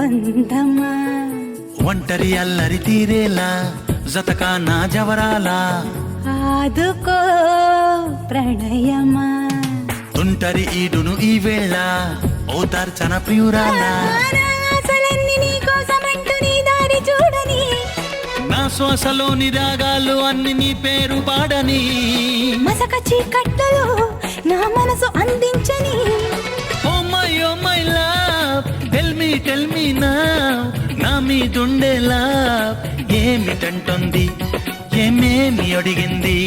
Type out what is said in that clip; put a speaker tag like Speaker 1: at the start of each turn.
Speaker 1: అందమా
Speaker 2: ఒంటరి అల్లరి తీరేలా జతకా నా జవరాలా
Speaker 1: ఆదుకో ప్రణయమా
Speaker 2: తుంటరి ఈడును ఈ వేళ ఓదార్చన ప్రియురాలా
Speaker 1: ఆశలన్నీ నీకోసమంటూ నీ దారి చూడని
Speaker 2: నా శ్వాసలోని రాగాలు అన్ని నీ పేరు పాడని
Speaker 1: మసక చీకట్టులో నా మనసు అందించని
Speaker 2: oh my love tell me నా నా మీదుండే లవ్ ఏమిటంటుంది ఏమేమి అడిగింది